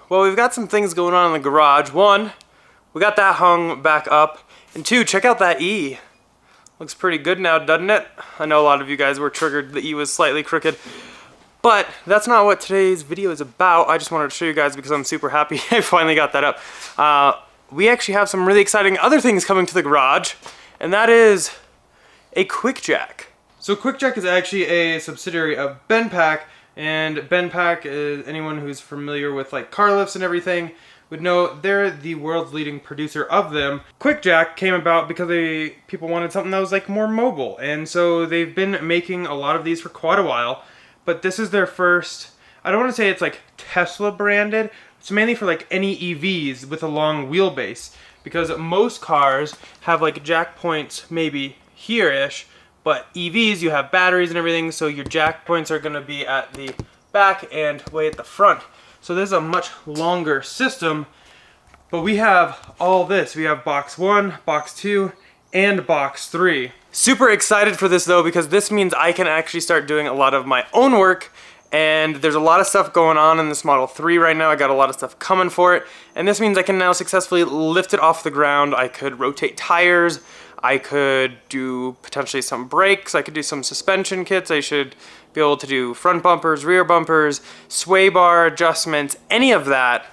Well, we've got some things going on in the garage. One, we got that hung back up. And two, check out that E. Looks pretty good now, doesn't it? I know a lot of you guys were triggered. The E was slightly crooked. But that's not what today's video is about. I just wanted to show you guys because I'm super happy I finally got that up. We actually have some really exciting other things coming to the garage, and that is a QuickJack. So QuickJack is actually a subsidiary of BenPack, and BenPack is anyone who's familiar with like car lifts and everything would know they're the world's leading producer of them. QuickJack came about because people wanted something that was like more mobile, and so they've been making a lot of these for quite a while, but this is their first, I don't want to say it's like Tesla branded, it's mainly for like any EVs with a long wheelbase, because most cars have like jack points maybe here-ish, but EVs, you have batteries and everything, so your jack points are going to be at the back and way at the front. So this is a much longer system, but we have all this. We have box 1, box 2, and box 3. Super excited for this though, because this means I can actually start doing a lot of my own work, and there's a lot of stuff going on in this Model 3 right now. I got a lot of stuff coming for it, and this means I can now successfully lift it off the ground. I could rotate tires, I could do potentially some brakes, I could do some suspension kits, I should be able to do front bumpers, rear bumpers, sway bar adjustments, any of that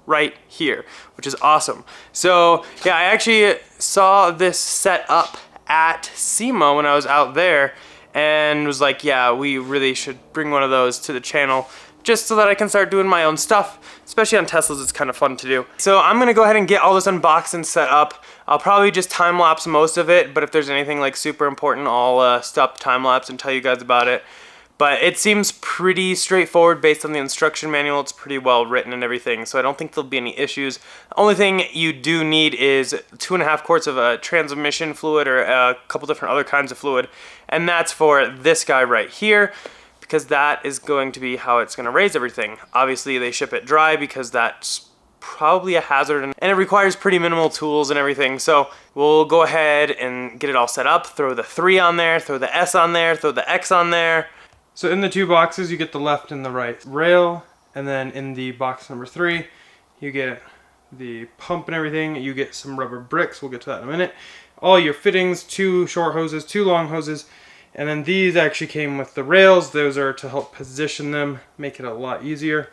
right here, which is awesome. So yeah, I actually saw this set up at SEMA when I was out there and was like, yeah, we really should bring one of those to the channel just so that I can start doing my own stuff, especially on Teslas. It's kind of fun to do. So I'm gonna go ahead and get all this unboxed and set up. I'll probably just time lapse most of it, but if there's anything like super important, I'll stop the time lapse and tell you guys about it. But it seems pretty straightforward based on the instruction manual. It's pretty well written and everything, so I don't think there'll be any issues. The only thing you do need is 2.5 quarts of transmission fluid or a couple different other kinds of fluid, and that's for this guy right here, because that is going to be how it's going to raise everything. Obviously they ship it dry because that's probably a hazard, and it requires pretty minimal tools and everything. So we'll go ahead and get it all set up, throw the 3 on there, throw the S on there, throw the X on there. So in the 2 boxes you get the left and the right rail, and then in the box number 3 you get the pump and everything. You get some rubber bricks, we'll get to that in a minute. All your fittings, 2 short hoses, 2 long hoses, and then these actually came with the rails. Those are to help position them, make it a lot easier.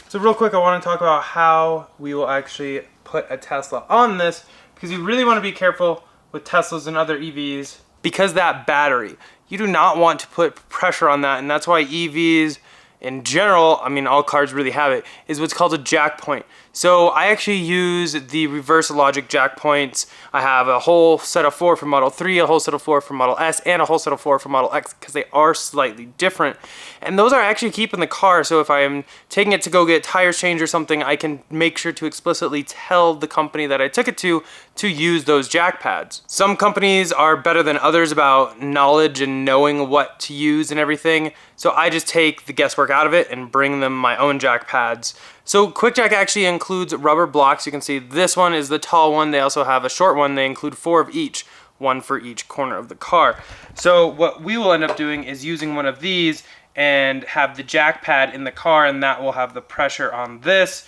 So real quick, I want to talk about how we will actually put a Tesla on this, because you really want to be careful with Teslas and other EVs, because that battery, you do not want to put pressure on that, and that's why EVs in general, I mean all cars really have it, is what's called a jack point. So I actually use the reverse logic jack points. I have a whole set of 4 for Model 3, a whole set of 4 for Model S, and a whole set of 4 for Model X, because they are slightly different. And those are actually keep in the car, so if I am taking it to go get tires changed or something, I can make sure to explicitly tell the company that I took it to use those jack pads. Some companies are better than others about knowledge and knowing what to use and everything, so I just take the guesswork out of it and bring them my own jack pads. So QuickJack actually includes rubber blocks. You can see this one is the tall one. They also have a short one. They include 4 of each, 1 for each corner of the car. So what we will end up doing is using one of these and have the jack pad in the car, and that will have the pressure on this,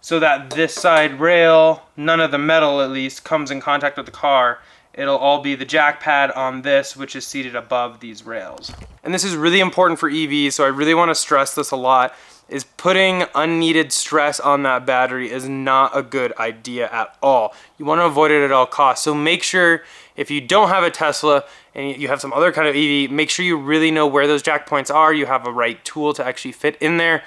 so that this side rail, none of the metal at least, comes in contact with the car. It'll all be the jack pad on this, which is seated above these rails. And this is really important for EVs, so I really want to stress this a lot, is putting unneeded stress on that battery is not a good idea at all. You want to avoid it at all costs. So make sure, if you don't have a Tesla and you have some other kind of EV, make sure you really know where those jack points are. You have a right tool to actually fit in there.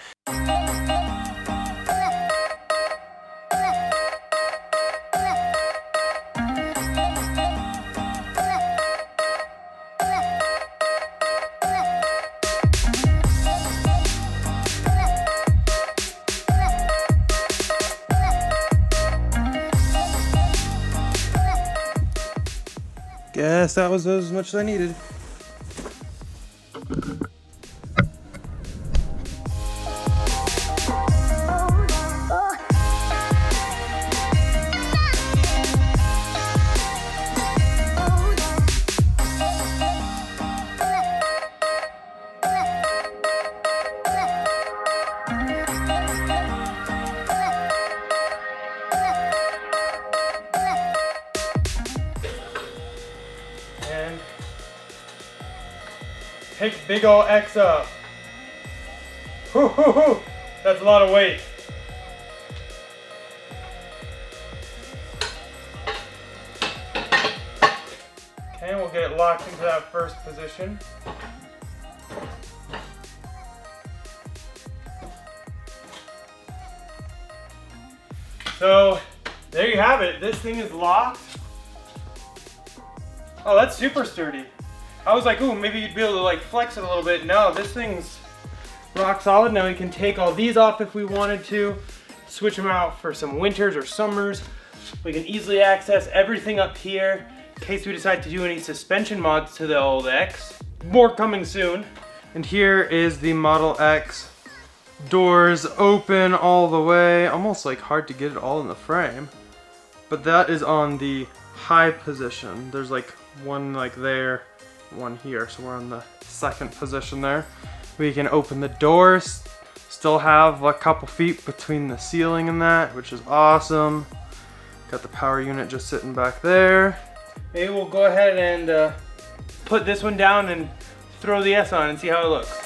Guess that was as much as I needed. Take big ol' X up. Hoo hoo hoo. That's a lot of weight. Okay, we'll get it locked into that first position. So, there you have it. This thing is locked. Oh, that's super sturdy. I was like, ooh, maybe you'd be able to like flex it a little bit. No, this thing's rock solid. Now we can take all these off if we wanted to, switch them out for some winters or summers. We can easily access everything up here in case we decide to do any suspension mods to the old X. More coming soon. And here is the Model X. Doors open all the way. Almost like hard to get it all in the frame. But that is on the high position. There's like one like there, one here. So we're on the second position there. We can open the doors. Still have a couple feet between the ceiling and that, which is awesome. Got the power unit just sitting back there. Maybe we'll go ahead and put this one down and throw the S on and see how it looks.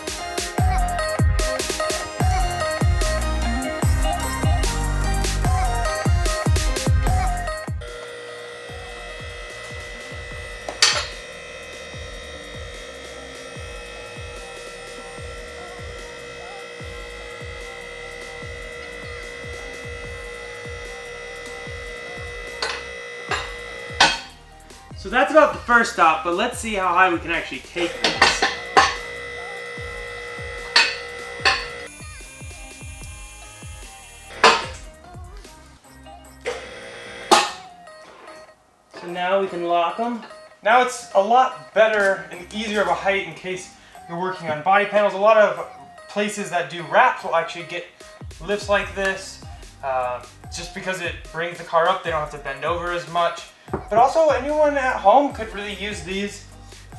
So that's about the first stop, but let's see how high we can actually take this. So now we can lock them. Now it's a lot better and easier of a height in case you're working on body panels. A lot of places that do wraps will actually get lifts like this. Just because it brings the car up, they don't have to bend over as much. But also anyone at home could really use these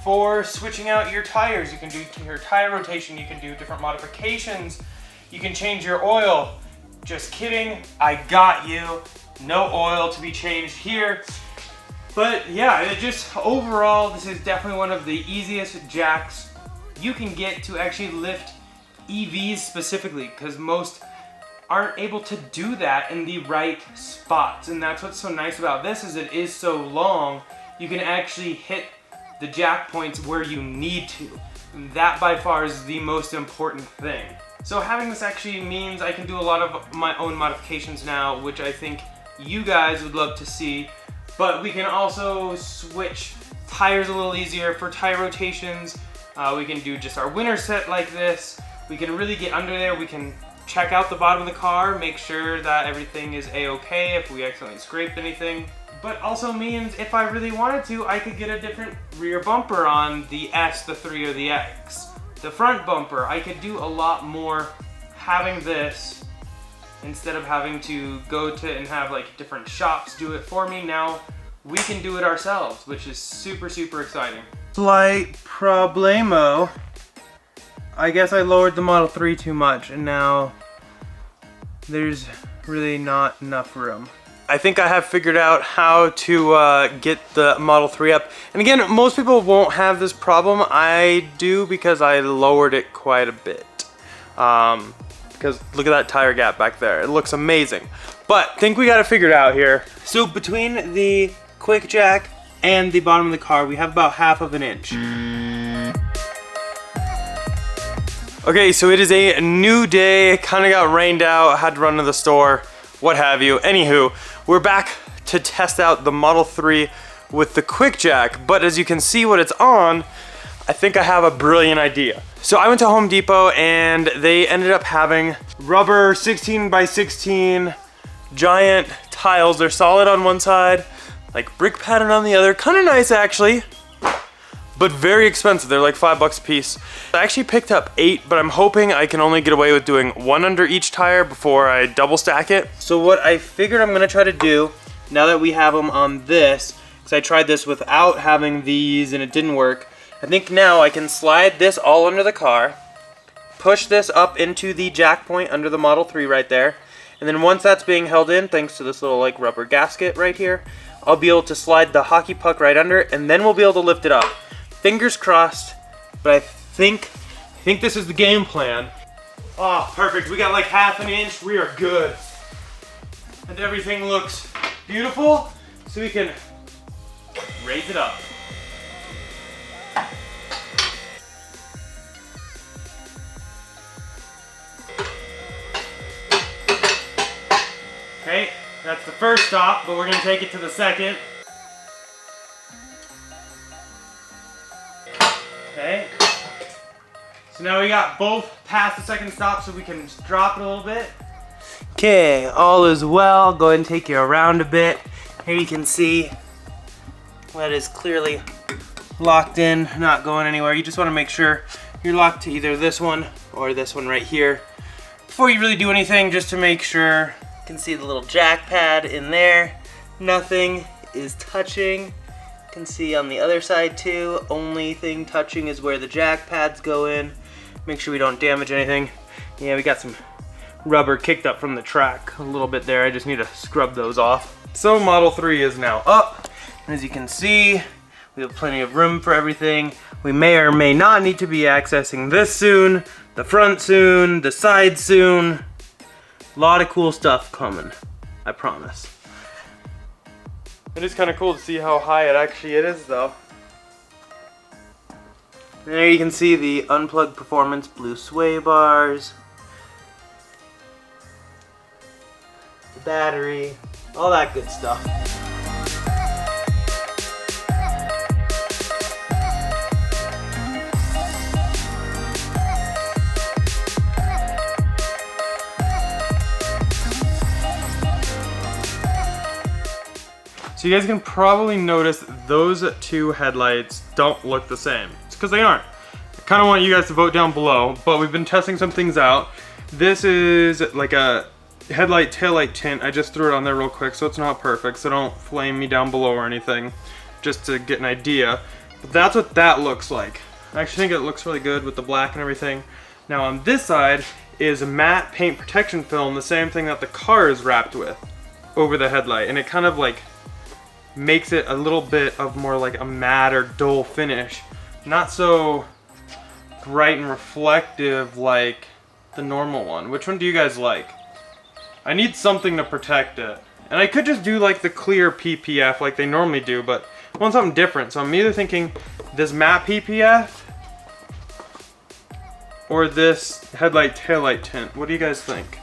for switching out your tires. You can do your tire rotation, you can do different modifications, you can change your oil. Just kidding, I got you. No oil to be changed here. But yeah, it just overall, this is definitely one of the easiest jacks you can get to actually lift EVs specifically, because most aren't able to do that in the right spots. And that's what's so nice about this, is it is so long, you can actually hit the jack points where you need to. And that by far is the most important thing. So having this actually means I can do a lot of my own modifications now, which I think you guys would love to see. But we can also switch tires a little easier for tire rotations. We can do just our winter set like this. We can really get under there. We can check out the bottom of the car, make sure that everything is a-okay if we accidentally scraped anything. But also means if I really wanted to, I could get a different rear bumper on the S, the 3, or the X. The front bumper, I could do a lot more having this instead of having to go to and have like different shops do it for me. Now we can do it ourselves, which is super, super exciting. Slight problemo. I guess I lowered the Model 3 too much and now there's really not enough room. I think I have figured out how to get the Model 3 up. And again, most people won't have this problem. I do because I lowered it quite a bit. Because look at that tire gap back there. It looks amazing. But I think we got it figured out here. So between the QuickJack and the bottom of the car, we have about ½ of an inch. Okay, so it is a new day. Kind of got rained out, had to run to the store, what have you. Anywho, we're back to test out the Model 3 with the QuickJack, but as you can see what it's on, I think I have a brilliant idea. So I went to Home Depot and they ended up having rubber 16 by 16 giant tiles. They're solid on one side, like brick pattern on the other. Kind of nice actually, but very expensive. They're like $5 a piece. I actually picked up 8, but I'm hoping I can only get away with doing 1 under each tire before I double stack it. So what I figured I'm gonna try to do, now that we have them on this, because I tried this without having these and it didn't work, I think now I can slide this all under the car, push this up into the jack point under the Model 3 right there, and then once that's being held in, thanks to this little like rubber gasket right here, I'll be able to slide the hockey puck right under it, and then we'll be able to lift it up. Fingers crossed, but I think this is the game plan. Oh, perfect. We got like ½ an inch. We are good. And everything looks beautiful, so we can raise it up. Okay, that's the first stop, but we're gonna take it to the second. Okay. So now we got both past the second stop, so we can just drop it a little bit. Okay, all is well. Go ahead and take you around a bit. Here you can see that is clearly locked in, not going anywhere. You just want to make sure you're locked to either this one or this one right here before you really do anything, just to make sure. You can see the little jack pad in there. Nothing is touching. You can see on the other side too, only thing touching is where the jack pads go in. Make sure we don't damage anything. Yeah, we got some rubber kicked up from the track a little bit there. I just need to scrub those off. So Model 3 is now up. And as you can see, we have plenty of room for everything. We may or may not need to be accessing this soon, the front soon, the side soon. A lot of cool stuff coming, I promise. It is kind of cool to see how high it actually is though. There you can see the Unplugged Performance blue sway bars, the battery, all that good stuff. So you guys can probably notice those two headlights don't look the same. It's because they aren't. I kind of want you guys to vote down below, but we've been testing some things out. This is like a headlight taillight tint. I just threw it on there real quick, so it's not perfect, so don't flame me down below or anything, just to get an idea. But that's what that looks like. I actually think it looks really good with the black and everything. Now on this side is matte paint protection film, the same thing that the car is wrapped with over the headlight, and it kind of like makes it a little bit of more like a matte or dull finish. Not so bright and reflective like the normal one. Which one do you guys like? I need something to protect it. And I could just do like the clear PPF like they normally do, but I want something different. So I'm either thinking this matte PPF or this headlight taillight tint. What do you guys think?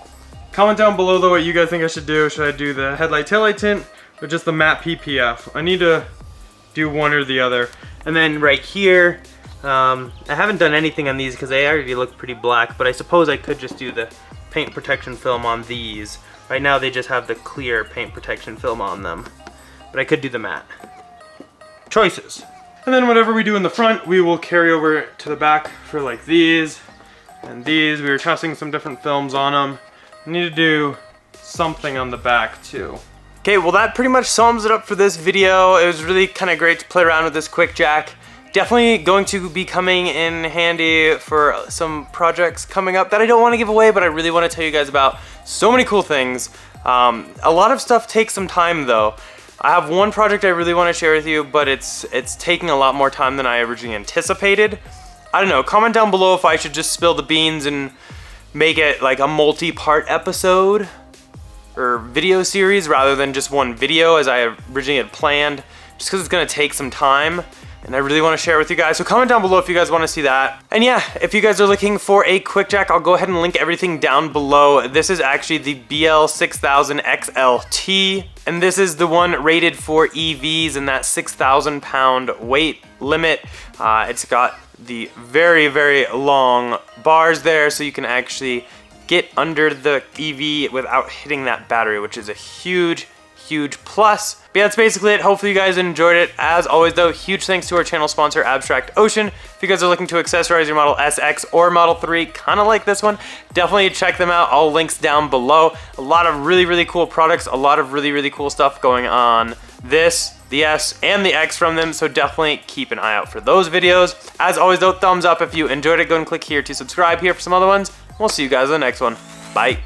Comment down below though what you guys think I should do. Should I do the headlight taillight tint or just the matte PPF? I need to do one or the other. And then right here, I haven't done anything on these because they already look pretty black, but I suppose I could just do the paint protection film on these. Right now they just have the clear paint protection film on them, but I could do the matte. Choices. And then whatever we do in the front, we will carry over to the back for like these and these. We were testing some different films on them. I need to do something on the back too. Okay, well that pretty much sums it up for this video. It was really kind of great to play around with this QuickJack. Definitely going to be coming in handy for some projects coming up that I don't want to give away, but I really want to tell you guys about. So many cool things. A lot of stuff takes some time though. I have one project I really want to share with you, but it's taking a lot more time than I originally anticipated. I don't know, comment down below if I should just spill the beans and make it like a multi-part episode or video series rather than just one video as I originally had planned, just because it's going to take some time and I really want to share with you guys. So comment down below if you guys want to see that. And yeah, if you guys are looking for a QuickJack, I'll go ahead and link everything down below. This is actually the BL6000 XLT, and this is the one rated for EVs and that 6,000 pound weight limit. It's got the very, very long bars there, so you can actually get under the EV without hitting that battery, which is a huge plus. But yeah, that's basically it. Hopefully you guys enjoyed it. As always though, huge thanks to our channel sponsor, Abstract Ocean. If you guys are looking to accessorize your Model SX or Model 3, kind of like this one, definitely check them out. All links down below. A lot of really cool products, a lot of really cool stuff going on this, the S, and the X from them, so definitely keep an eye out for those videos. As always though, thumbs up if you enjoyed it. Go and click here to subscribe here for some other ones. We'll see you guys in the next one. Bye.